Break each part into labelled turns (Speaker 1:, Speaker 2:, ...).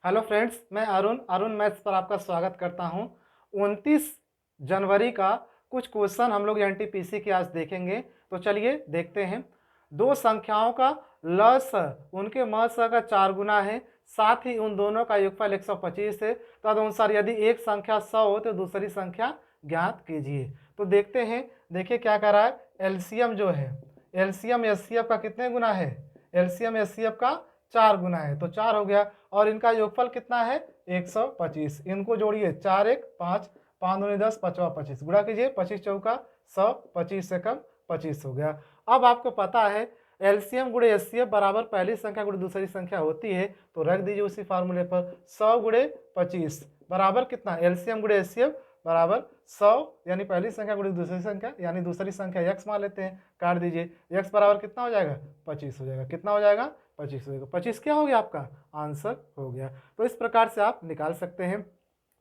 Speaker 1: Hello friends, मैं Arun maths पर आपका स्वागत करता हूं। 29 जनवरी का कुछ क्वेश्चन हम लोग एनटीपीसी के आज देखेंगे। तो चलिए देखते हैं। दो संख्याओं का लस उनके मस का 4 गुना है, साथ ही उन दोनों का योगफल 125 है। तदनुसार यदि एक संख्या 100 हो तो दूसरी संख्या ज्ञात कीजिए। तो देखते हैं। देखिए क्या कर रहा है। एलसीएम जो है, एलसीएम एचसीएफ का कितने गुना है? एलसीएम एचसीएफ का 4 गुना है, तो 4 हो गया। और इनका योगफल कितना है? 125। इनको जोड़िए, 4 1 5, 5 दूनी 10, 5 25, गुणा कीजिए, 25 चौका 100, 25 से कम 25 हो गया। अब आपको पता है एलसीएम गुणे एचसीएफ बराबर पहली संख्या गुणे दूसरी संख्या होती है, तो रख दीजिए उसी फार्मूले पर। 100 गुणे 25 बराबर कितना? एलसीएम गुणे एचसीएफ बराबर 100 यानी पहली संख्या गुणे दूसरी संख्या यानी दूसरी संख्या x मान लेते हैं, काट दीजिए। x बराबर कितना हो जाएगा? 25 हो जाएगा। कितना हो जाएगा? 25 हो जाएगा। 25 क्या हो गया? आपका आंसर हो गया। तो इस प्रकार से आप निकाल सकते हैं।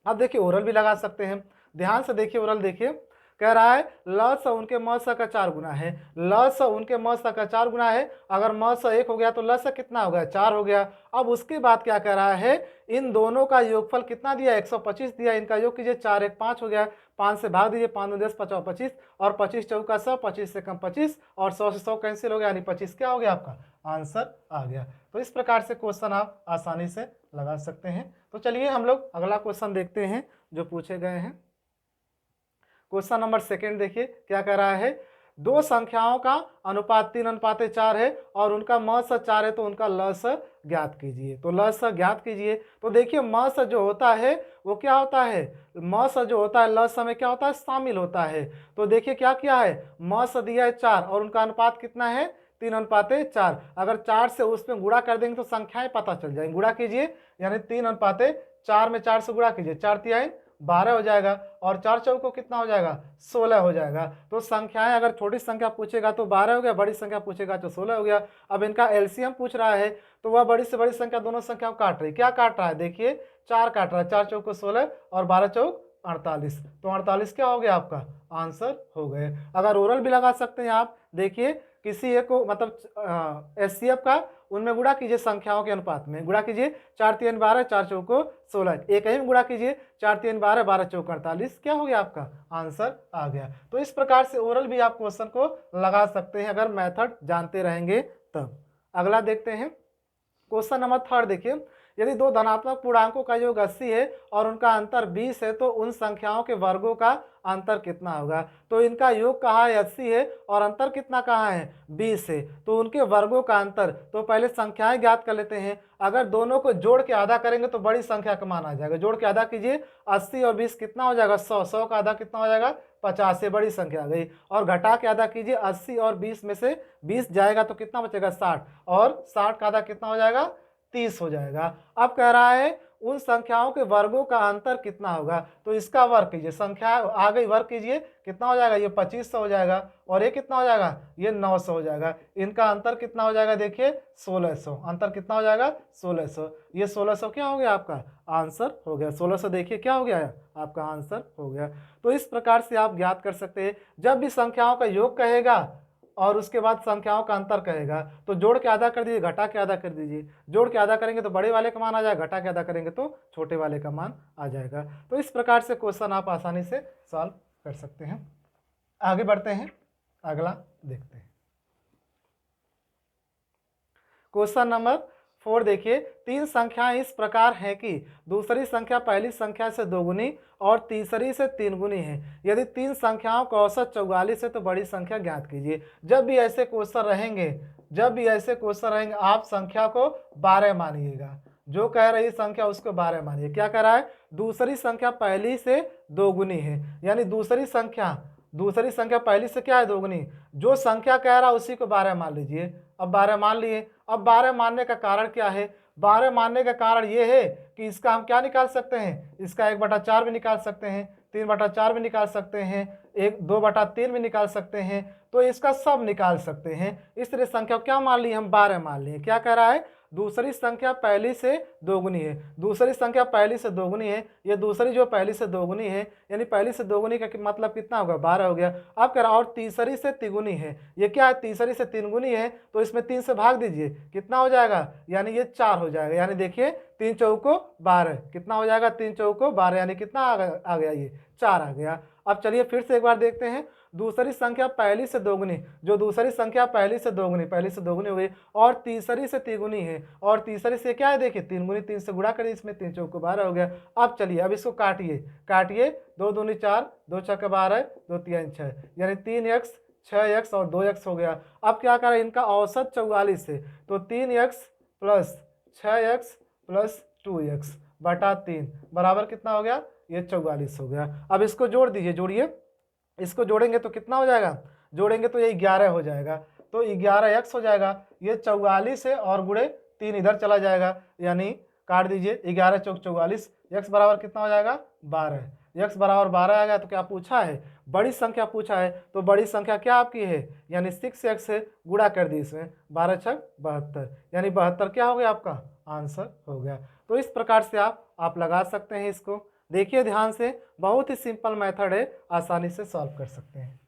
Speaker 1: अब देखिए ओरल भी लगा सकते हैं। ध्यान से देखिए, ओरल देखिए। कह रहा है लस उनके म स का 4 गुना है। लस उनके म स का 4 गुना है। अगर म स 1 हो गया तो लस कितना हो गया? 4 हो गया। अब उसके बाद क्या कह रहा है? इन दोनों का योगफल कितना दिया? 125 दिया। इनका योग कीजिए, 4 1 5 हो गया। 5 से भाग दीजिए, 5 10 50 25, और 25 चौका 100, 25 से कम 25, और 100 से 100 कैंसिल हो गया, यानी 25 क्या हो गया? आपका आंसर आ गया। तो इस प्रकार से क्वेश्चन आप आसानी से लगा सकते हैं। तो चलिए हम लोग अगला क्वेश्चन देखते हैं जो पूछे गए हैं। क्वेश्चन नंबर 2 देखिए क्या कह रहा है। दो संख्याओं का अनुपात 3:4 है और उनका म स 4 है, तो उनका ल स ज्ञात कीजिए। तो ल स ज्ञात कीजिए। तो देखिए म स जो होता है वो क्या होता है? म स जो होता है ल स में क्या होता है? शामिल होता है। तो देखिए क्या किया है, म स दिया है 4 और उनका अनुपात कितना है? 3:4। अगर 4 से उसमें गुणा कर देंगे तो संख्याएं पता चल जाएंगी। गुणा कीजिए, यानी 3:4 में 4 से गुणा कीजिए, 4 तिहाई 12 हो जाएगा, और 4 चौको कितना हो जाएगा? 16 हो जाएगा। तो संख्याएं अगर छोटी संख्या पूछेगा तो 12 हो गया, बड़ी संख्या पूछेगा तो 16 हो गया। अब इनका एलसीएम पूछ रहा है, तो वह बड़ी से बड़ी संख्या दोनों संख्याओं काट रही। क्या काट रहा है? देखिए 4 काट रहा है, 4 चौको 16 और 12 चौक 48। तो 48 क्या हो गया? आपका आंसर हो गए। अगर ओरल भी लगा सकते हैं आप। देखिए किसी एक को मतलब एचसीएफ का उनमें गुणा कीजिए संख्याओं के अनुपात में। गुणा कीजिए, 4 3 12, 4 चौको 16, एक ही में गुणा कीजिए, 4 3 12, 12 चौक 48, क्या हो गया? आपका आंसर आ गया। तो इस प्रकार से ओरल भी आप क्वेश्चन को लगा सकते हैं अगर मेथड जानते रहेंगे तब। अगला देखते हैं। क्वेश्चन नंबर 3 देखिए। यदि दो धनात्मक पूर्णांकों का योग 80 है और उनका अंतर 20 है, तो उन संख्याओं के वर्गों का अंतर कितना होगा? तो इनका योग कहाँ है? 80 है, और अंतर कितना कहाँ है? 20 है। तो उनके वर्गों का अंतर, तो पहले संख्याएं ज्ञात कर लेते हैं। अगर दोनों को जोड़ के आधा करेंगे तो बड़ी संख्या का मान आ जाएगा। जोड़ के आधा कीजिए, 80 और 20 कितना हो जाएगा? 100। 100 का आधा कितना हो जाएगा? 50 से बड़ी संख्या आ गई। और घटा के आधा कीजिए, 80 और 20 में से 20 जाएगा तो कितना बचेगा? 60, और 60 का आधा कितना हो जाएगा? 30 हो जाएगा। अब कह रहा है उन संख्याओं के वर्गों का अंतर कितना होगा? तो इसका वर्ग कीजिए, संख्या आ गई, वर्ग कीजिए, कितना हो जाएगा? ये 2500 हो जाएगा, और ये कितना हो जाएगा? ये 900 हो जाएगा। इनका अंतर कितना हो जाएगा? देखिए 1600। अंतर कितना हो जाएगा? 1600। ये 1600 क्या हो गया? आपका आंसर हो गया। 1600 देखिए क्या हो गया है? आपका आंसर हो गया। तो इस प्रकार से आप ज्ञात कर सकते हैं। जब भी संख्याओं का योग कहेगा और उसके बाद संख्याओं का अंतर कहेगा, तो जोड़ के आधा कर दीजिए, घटा के आधा कर दीजिए। जोड़ के आधा करेंगे तो बड़े वाले का मान आ जाएगा, घटा के आधा करेंगे तो छोटे वाले का मान आ जाएगा। तो इस प्रकार से क्वेश्चन आप आसानी से सॉल्व कर सकते हैं। आगे बढ़ते हैं, अगला देखते हैं। क्वेश्चन नंबर 4 देखिए। 3 संख्याएं इस प्रकार हैं कि दूसरी संख्या पहली संख्या से दोगुनी और तीसरी से 3 गुनी है। यदि 3 संख्याओं का औसत 44 है तो बड़ी संख्या ज्ञात कीजिए। जब भी ऐसे क्वेश्चन रहेंगे, आप संख्या को 12 मानिएगा। जो कह रही संख्या उसको 12 मानिए। क्या कह रहा है? दूसरी संख्या पहली से दोगुनी है, यानी दूसरी संख्या पहली से क्या है? दोगुनी। जो संख्या कह रहा है उसी को 12 मान लीजिए। अब 12 मान लिए। अब 12 मानने का कारण क्या है? 12 मानने का कारण ये है कि इसका हम क्या निकाल सकते हैं? इसका 1/4 भी निकाल सकते हैं। 3/4 भी निकाल सकते हैं, 2/3 भी निकाल सकते हैं, तो इसका सब निकाल सकते हैं। इस तरह संख्या क्या मान ली हम, 12 मान लिए। क्या कह रहा है, दूसरी संख्या पहली से दोगुनी है, दूसरी संख्या पहली से दोगुनी है, ये दूसरी जो पहली से दोगुनी है, यानी पहली से दोगुनी का मतलब कितना होगा, 12 हो गया। अब कह रहा और तीसरी से तिगुनी है, ये क्या है, तीसरी से तीनगुनी है, तो इसमें 3 से भाग दीजिए, कितना हो जाएगा, यानी ये 4 हो जाएगा। यानी देखिए 3 चौको 12, कितना हो जाएगा, 3 चौको 12, यानी कितना आ गया, ये 4 आ गया। अब चलिए फिर से एक बार देखते हैं, दूसरी संख्या पहली से दोगुनी, जो दूसरी संख्या पहली से दोगुनी हो गई, और तीसरी से तिगुनी है, और तीसरी से क्या है, देखिए 3 गुनी 3 से गुणा करिए, इसमें 3 चौको 12 हो गया। अब चलिए अब इसको काटिए 2 दूनी 4, 2 छक्के 12, 2 3 6, यानी 3x 6x और 2x हो गया। अब क्या करें, इनका औसत 44 है, तो 3x plus 6x plus 2x बटा 3 बराबर कितना हो गया, ये 44 हो गया। अब इसको जोड़ दीजिए, जोड़िए, इसको जोड़ेंगे तो कितना हो जाएगा, जोड़ेंगे तो ये 11 हो जाएगा, तो 11x हो जाएगा। ये 44 है और गुणे 3 इधर चला जाएगा, यानी काट दीजिए, 11 चौक 44, x बराबर कितना हो जाएगा, 12। x बराबर 12 आ गया। तो क्या पूछा है, बड़ी संख्या पूछा है, तो बड़ी संख्या क्या आपकी है, यानी 6x से गुणा कर दी इसमें, 12 छक 72, यानी 72 क्या हो गया, आपका आंसर हो गया। तो इस प्रकार से आप लगा सकते हैं इसको। देखिए ध्यान से, बहुत ही सिंपल मेथड है, आसानी से सॉल्व कर सकते हैं।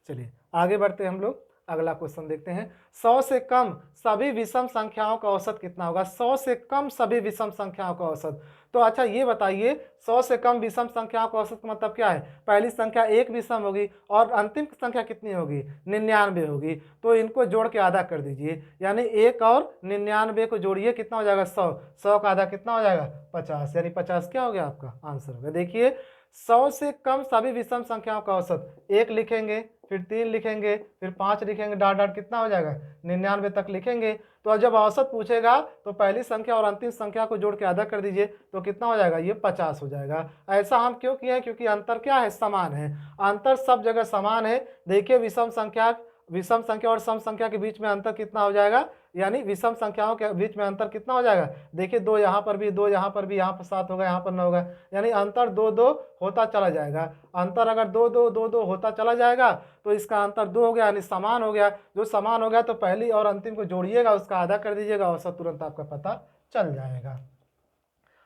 Speaker 1: चलिए आगे बढ़ते हैं हम लोग, अगला क्वेश्चन देखते हैं। 100 से कम सभी विषम संख्याओं का औसत कितना होगा, 100 से कम सभी विषम संख्याओं का औसत। तो अच्छा ये बताइए, 100 से कम विषम संख्याओं का औसत मतलब क्या है, पहली संख्या एक विषम होगी और अंतिम संख्या कितनी होगी, 99 होगी, तो इनको जोड़ के आधा कर दीजिए, यानी 1 और 99 को जोड़िए, कितना हो जाएगा, 100, 100 का आधा कितना हो जाएगा, 50, यानी 50 क्या हो गया, आपका आंसर हो गया। देखिए 100 से कम सभी विषम संख्याओं का औसत, 1 लिखेंगे, फिर 3 लिखेंगे, फिर 5 लिखेंगे, डॉट डॉट कितना हो जाएगा, 99 तक लिखेंगे। तो जब औसत पूछेगा तो पहली संख्या और अंतिम संख्या को जोड़ के आधा कर दीजिए, तो कितना हो जाएगा, ये 50 हो जाएगा। ऐसा हम क्यों किए हैं, क्योंकि अंतर क्या है, समान है, अंतर सब जगह समान है। देखिए विषम संख्या और सम संख्या के बीच में अंतर कितना हो जाएगा, यानी विषम संख्याओं के बीच में अंतर कितना हो जाएगा, देखिए 2 यहाँ पर भी, 2 यहाँ पर भी, यहाँ पर 7 होगा, यहाँ पर 9 होगा, यानी अंतर 2-2 होता चला जाएगा। अंतर अगर 2-2 2-2 होता चला जाएगा तो इसका अंतर 2 हो गया, यानी समान हो गया। जो समान हो गया तो पहली और अंतिम को जोड़िएगा, उसका आधा कर दीजिएगा, औसत तुरंत आपका पता चल जाएगा।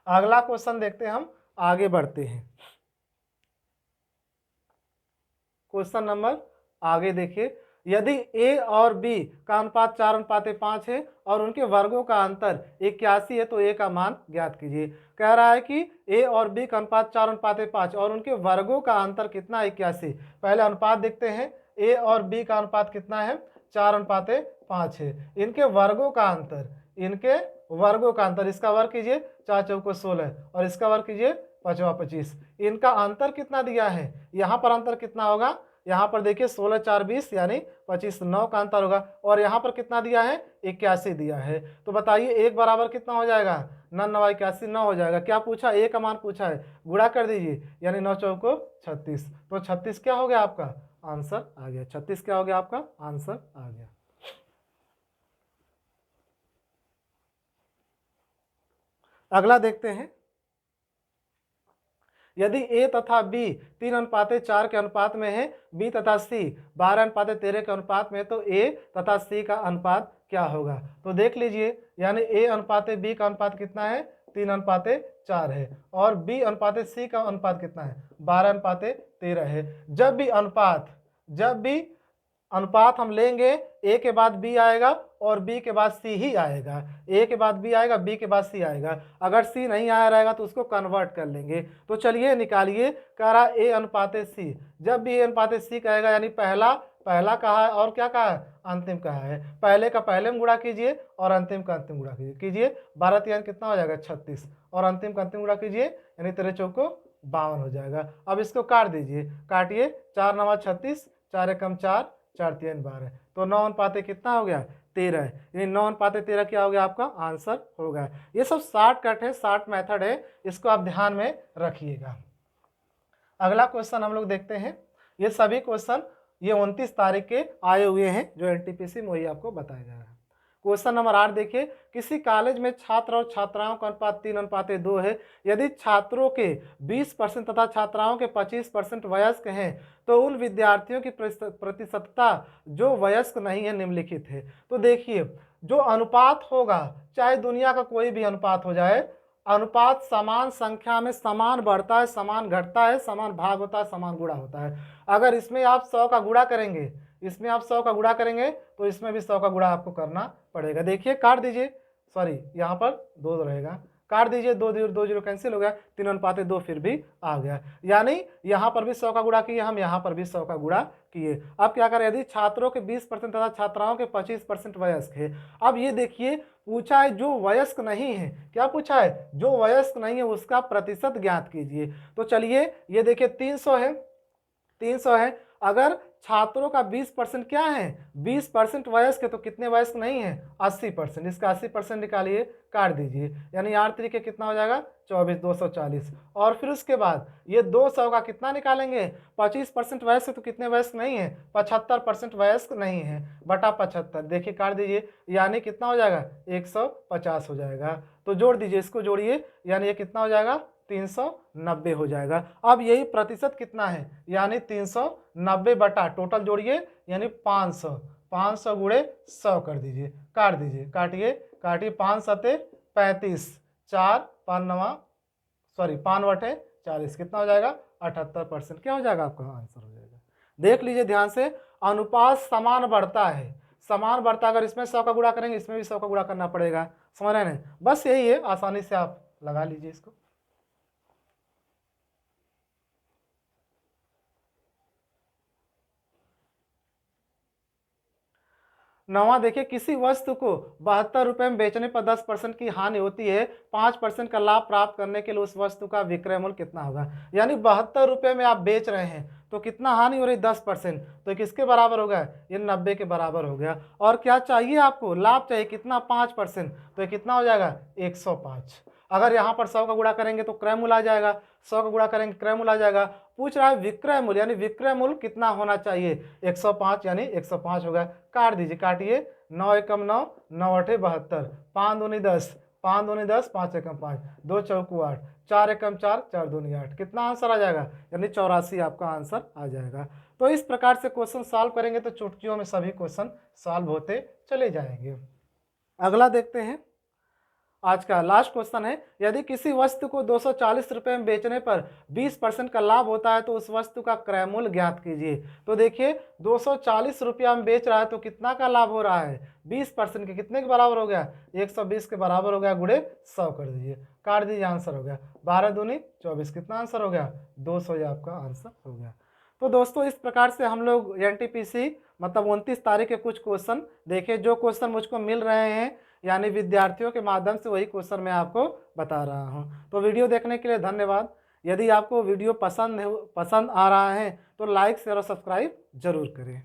Speaker 1: अगला क्वेश्चन देखते हैं, हम आगे बढ़ते हैं। क्वेश्चन नंबर आगे देखिए, यदि a और b का अनुपात 4:5 है और उनके वर्गों का अंतर 81 है तो a का मान ज्ञात कीजिए। कह रहा है कि a और b का अनुपात 4:5 और उनके वर्गों का अंतर कितना है, 81। पहले अनुपात देखते हैं, a और b का अनुपात कितना है, 4:5 है। इनके वर्गों का अंतर, इसका वर्ग कीजिए, 4 चौको 16 और इसका वर्ग कीजिए, 5 25। इनका अंतर कितना दिया है, यहाँ पर अंतर कितना होगा, यहाँ पर देखिए 16 4 20, यानी 25 9 का अंतर होगा, और यहाँ पर कितना दिया है, 81 दिया है। तो बताइए एक बराबर कितना हो जाएगा, 9 9 81 9 हो जाएगा। क्या पूछा, ए का मान पूछा है, गुणा कर दीजिए, यानी 9 चौको 36, तो 36 क्या हो गया, आपका आंसर आ गया। 36 क्या हो गया, आपका आंसर आ गया। अगला देखते हैं, यदि a तथा b 3:4 के अनुपात में है, b तथा c 12:13 के अनुपात में है, तो a तथा c का अनुपात क्या होगा। तो देख लीजिए, यानी a अनुपात b का अनुपात कितना है, 3:4 है, और b अनुपात c का अनुपात कितना है, 12:13 है। जब भी अनुपात हम लेंगे, a के बाद b आएगा और b के बाद c ही आएगा, a के बाद b आएगा, b के बाद c आएगा। अगर c नहीं आया रहेगा तो उसको कन्वर्ट कर लेंगे। तो चलिए निकालिए, कह रहा a अनुपात c, जब भी a अनुपात c कहेगा, यानी पहला कहा है और क्या कहा है, अंतिम कहा है। पहले का पहले में गुणा कीजिए और अंतिम का अंतिम गुणा कीजिए, 12 3 कितना हो जाएगा, 36, और अंतिम का अंतिम गुणा कीजिए, यानी 13 चौको 52 हो जाएगा। अब इसको काट दीजिए, काटिए, 4 9 36, 4 एकम 4, 4 3 12, तो 9:13 कितना हो गया, 13 है, यानी 9:13 क्या हो गया, आपका आंसर होगा। ये सब शॉर्टकट है, शॉर्ट मेथड है, इसको आप ध्यान में रखिएगा। अगला क्वेश्चन हम लोग देखते हैं। ये सभी क्वेश्चन ये 29 तारीख के आए हुए हैं, जो एनटीपीसी में वही आपको बताया जा रहा है। क्वेश्चन नंबर 8 देखिए, किसी कॉलेज में छात्र और छात्राओं का अनुपात 3:2 है। यदि छात्रों के 20% तथा छात्राओं के 25% वयस्क हैं तो उन विद्यार्थियों की प्रतिशतता जो वयस्क नहीं है निम्नलिखित है। तो देखिए, जो अनुपात होगा, चाहे दुनिया का कोई भी अनुपात हो जाए, अनुपात समान संख्या में समान बढ़ता है, समान घटता है, समान भाग होता है, समान गुणा होता है। अगर इसमें आप 100 का गुणा करेंगे, इसमें आप 100 का गुणा करेंगे तो इसमें भी 100 का गुणा आपको करना पड़ेगा। देखिए काट दीजिए, सॉरी यहाँ पर 2 रहेगा, काट दीजिए, 2 जीरो कैंसिल हो गया, 3:2 फिर भी आ गया। यानी यहाँ पर भी 100 का गुणा किए हम, यहाँ पर भी 100 का गुणा किए। अब क्या करें, यदि छात्रों के 20% तथा छात्राओं के 25% वयस्क है। अब ये देखिए पूछा है जो वयस्क नहीं है, क्या पूछा है, जो वयस्क नहीं है उसका प्रतिशत ज्ञात कीजिए। तो चलिए ये देखिए 300 है, 300 है। अगर छात्रों का 20% क्या है, 20% वयस्क है, तो कितने वयस्क नहीं है, 80%। इसका 80% निकालिए, काट दीजिए, यानी 8 तरीके कितना हो जाएगा, 24, 240। और फिर उसके बाद ये 200 का कितना निकालेंगे, 25% वयस्क है तो कितने वयस्क नहीं है, 75% वयस्क नहीं है, बटा 75। देखिए काट दीजिए, यानी कितना हो जाएगा, 150 हो जाएगा। तो जोड़ दीजिए, इसको जोड़िए, यानी ये कितना हो जाएगा, 390 हो जाएगा। अब यही प्रतिशत कितना है, यानी 390 बटा टोटल जोड़िए, यानी 500, 500 गुणे 100 कर दीजिए, काट दीजिए, काटिए काटिए, 5 सते 35, 4 5 नवा, सॉरी 5 बटे 40, कितना हो जाएगा, 78%। क्या हो जाएगा, आपका आंसर हो जाएगा। देख लीजिए ध्यान से, अनुपात समान बढ़ता है, समान बढ़ता, अगर इसमें 100 का गुणा करेंगे इसमें भी 100 का गुणा करना पड़ेगा, समझ रहे हैं। बस यही है, आसानी से आप लगा लीजिए इसको। नवा देखिए, किसी वस्तु को 72 रुपये में बेचने पर 10% की हानि होती है, 5% का लाभ प्राप्त करने के लिए उस वस्तु का विक्रय मूल्य कितना होगा। यानी 72 रुपये में आप बेच रहे हैं तो कितना हानि हो रही, 10%, तो किसके बराबर हो गया, ये 90 के बराबर हो गया। और क्या चाहिए आपको, लाभ चाहिए, कितना, 5%, तो ये कितना हो जाएगा, 105। अगर यहाँ पर 100 का गुणा करेंगे तो क्रय मूल्य आ जाएगा, 100 का गुणा करेंगे क्रय मूल्य आ जाएगा। पूछ रहा है विक्रय मूल्य, यानी विक्रय मूल्य कितना होना चाहिए, 105, यानी 105 हो गया। काट दीजिए, काटिए, 9 एकम 9, 9 अठे 72, 5 दूनी 10, 5 दूनी 10, 5 एकम 5, 2 चौकू 8, 4 एकम 4, 4 दूनी 8, कितना आंसर आ जाएगा, यानी 84 आपका आंसर आ जाएगा। तो इस प्रकार से क्वेश्चन सॉल्व करेंगे तो चुटकियों में सभी क्वेश्चन सॉल्व होते चले जाएंगे। अगला देखते हैं, आज का लास्ट क्वेश्चन है, यदि किसी वस्तु को 240 रुपये में बेचने पर 20% का लाभ होता है तो उस वस्तु का क्रय मूल्य ज्ञात कीजिए। तो देखिए 240 रुपया में बेच रहा है तो कितना का लाभ हो रहा है, 20% के कितने के बराबर हो गया, 120 के बराबर हो गया, गुणे 100 कर दीजिए, काट दीजिए, आंसर हो गया 12 दूनी 24, कितना आंसर हो गया, 200 आपका आंसर हो गया। तो दोस्तों इस प्रकार से हम लोग एनटीपीसी मतलब 29 तारीख के कुछ क्वेश्चन देखे, जो क्वेश्चन मुझको मिल रहे हैं यानी विद्यार्थियों के माध्यम से, वही क्वेश्चन मैं आपको बता रहा हूं। तो वीडियो देखने के लिए धन्यवाद। यदि आपको वीडियो पसंद आ रहा है तो लाइक शेयर और सब्सक्राइब जरूर करें।